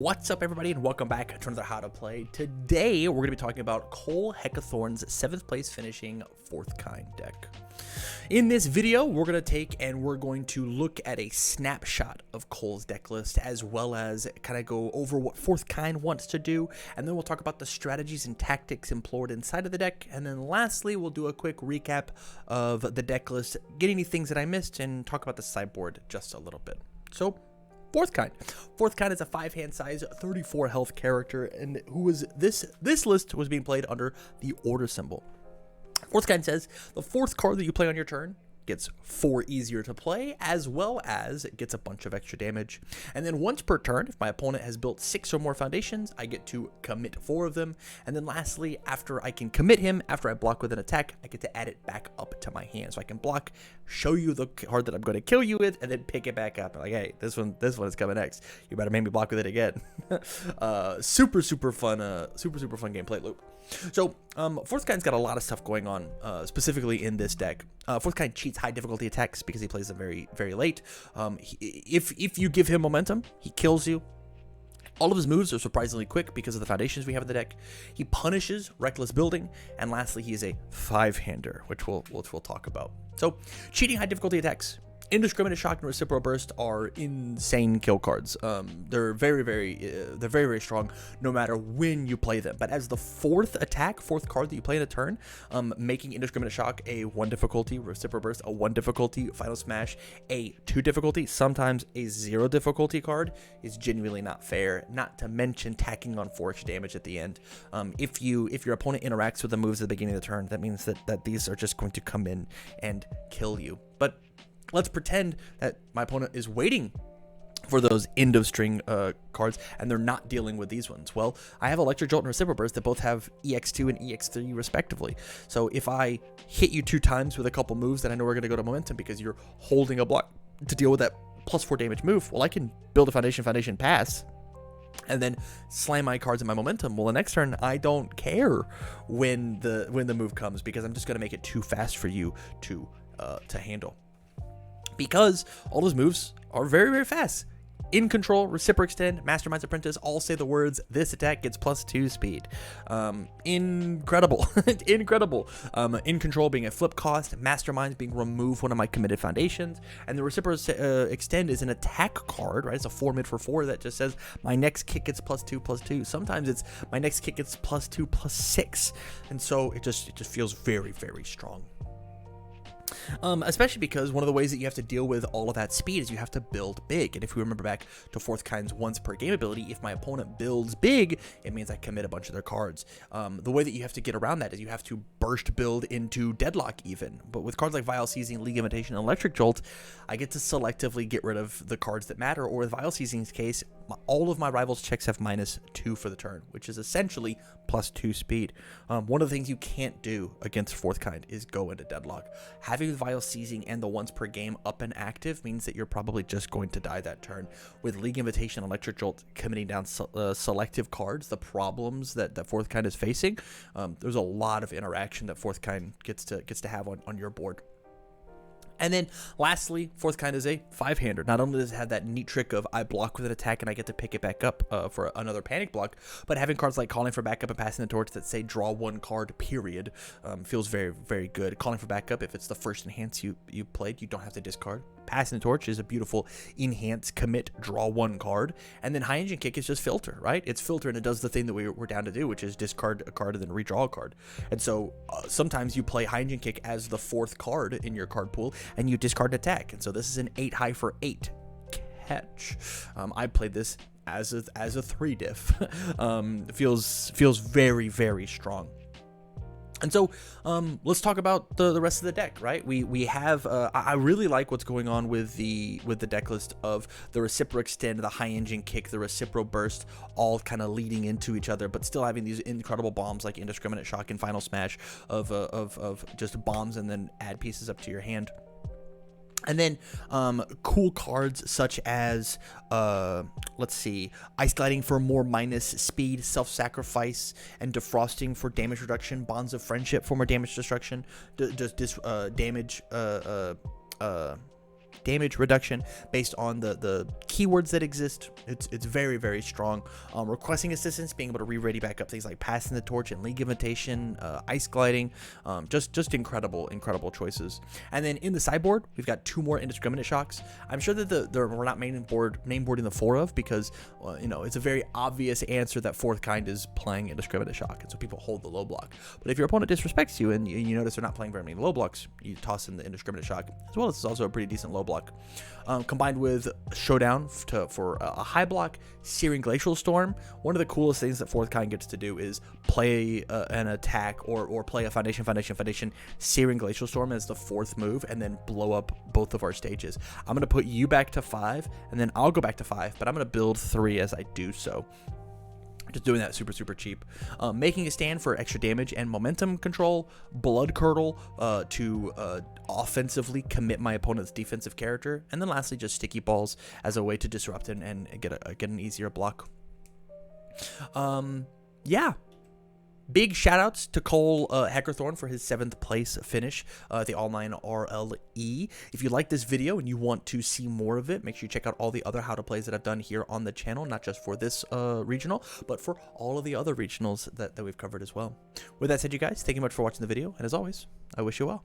What's up, everybody, and welcome back to another How to Play. Today, we're going to be talking about Cole Heckathorn's 7th place finishing 4th kind deck. In this video, we're going to look at a snapshot of Cole's deck list, as well as kind of go over what 4th kind wants to do, and then we'll talk about the strategies and tactics employed inside of the deck, and then lastly, we'll do a quick recap of the deck list, get any things that I missed, and talk about the sideboard just a little bit. So, 4th kind. 4th kind is a 5-hand size, 34 health character, and this list was being played under the order symbol. 4th kind says the 4th card that you play on your turn gets 4 easier to play, as well as it gets a bunch of extra damage. And then once per turn, if my opponent has built 6 or more foundations, I get to commit 4 of them. And then lastly, after I can commit him, after I block with an attack, I get to add it back up to my hand. So I can block, show you the card that I'm going to kill you with, and then pick it back up. Like, hey, this one is coming next. You better make me block with it again. Super fun gameplay loop. So, 4th kind's got a lot of stuff going on, specifically in this deck. 4th kind cheats high difficulty attacks because he plays them very late. If you give him momentum, he kills you. All of his moves are surprisingly quick because of the foundations we have in the deck. He punishes reckless building, and lastly, he is a 5-hander, which we'll talk about. So, cheating high difficulty attacks. Indiscriminate Shock and Reciprocal Burst are insane kill cards. They're very strong no matter when you play them. But as the 4th card that you play in a turn, making Indiscriminate Shock a 1 difficulty, Reciprocal Burst a 1 difficulty, Final Smash a 2 difficulty, sometimes a 0 difficulty card is genuinely not fair. Not to mention tacking on 4 extra damage at the end. If your opponent interacts with the moves at the beginning of the turn, that means that these are just going to come in and kill you. But let's pretend that my opponent is waiting for those end of string cards, and they're not dealing with these ones. Well, I have Electric Jolt and Reciprocal Burst that both have EX2 and EX3 respectively. So if I hit you 2 times with a couple moves that I know are going to go to momentum because you're holding a block to deal with that +4 damage move, well, I can build a foundation pass, and then slam my cards in my momentum. Well, the next turn, I don't care when the move comes because I'm just going to make it too fast for you to handle. Because all those moves are very fast. In Control, Reciprocal Extend, Mastermind's Apprentice all say the words, this attack gets +2 speed. Incredible. Incredible. In Control being a flip cost, Masterminds being remove one of my committed foundations, and the Reciprocal Extend is an attack card, right? It's a 4 mid for 4 that just says my next kick gets +2/+2. Sometimes it's my next kick gets +2/+6. And so it just feels very strong. Especially because one of the ways that you have to deal with all of that speed is you have to build big. And if we remember back to 4th kind's once per game ability, if my opponent builds big, it means I commit a bunch of their cards. The way that you have to get around that is you have to burst build into Deadlock even. But with cards like Vile Seizing, League Invitation, and Electric Jolt, I get to selectively get rid of the cards that matter. Or with Vile Seizing's case, all of my rivals' checks have -2 for the turn, which is essentially +2 speed. One of the things you can't do against 4th kind is go into Deadlock. Having Vile Seizing and the once per game up and active means that you're probably just going to die that turn. With League Invitation and Electric Jolt committing down selective cards, the problems that 4th kind is facing, there's a lot of interaction that 4th kind gets to have on your board. And then lastly, 4th kind is a 5-hander. Not only does it have that neat trick of I block with an attack and I get to pick it back up for another panic block, but having cards like Calling for Backup and Passing the Torch that say draw 1 card, period, feels very good. Calling for Backup, if it's the first enhance you played, you don't have to discard. Passing the Torch is a beautiful enhance, commit, draw 1 card. And then High Engine Kick is just filter, right? It's filter and it does the thing that we're down to do, which is discard a card and then redraw a card. And so sometimes you play High Engine Kick as the 4th card in your card pool, and you discard attack. And so this is an 8 high for 8 catch. I played this as a 3 diff. Feels very strong. And so let's talk about the rest of the deck, right? We have I really like what's going on with the deck list of the Reciprocal Extend, the High Engine Kick, the Reciprocal Burst, all kind of leading into each other, but still having these incredible bombs like Indiscriminate Shock and Final Smash of just bombs and then add pieces up to your hand. And then cool cards such as, let's see, Ice Gliding for more minus speed, Self-Sacrifice, and Defrosting for damage reduction, Bonds of Friendship for more damage destruction, damage reduction based on the keywords that exist. It's very strong. Requesting assistance, being able to re-ready back up things like passing the torch and league invitation, ice gliding, just incredible choices. And then in the sideboard, we've got 2 more indiscriminate shocks. I'm sure that we're not name boarding the 4 of, because you know, it's a very obvious answer that 4th kind is playing indiscriminate shock, and so people hold the low block. But if your opponent disrespects you and you notice they're not playing very many low blocks, you toss in the indiscriminate shock, as well as it's also a pretty decent low block. Combined with Showdown for a high block, Searing Glacial Storm. One of the coolest things that 4th kind gets to do is play an attack or play a foundation, Searing Glacial Storm as the 4th move, and then blow up both of our stages. I'm going to put you back to 5, and then I'll go back to 5, but I'm going to build 3 as I do so. Just doing that super cheap. Making a stand for extra damage and momentum control. Blood Curdle to offensively commit my opponent's defensive character. And then lastly, just Sticky Balls as a way to disrupt and get an easier block. Yeah. Big shout outs to Cole Heckerthorn for his 7th place finish at the online RLE. If you like this video and you want to see more of it, make sure you check out all the other how to plays that I've done here on the channel, not just for this regional, but for all of the other regionals that we've covered as well. With that said, you guys, thank you much for watching the video, and as always, I wish you well.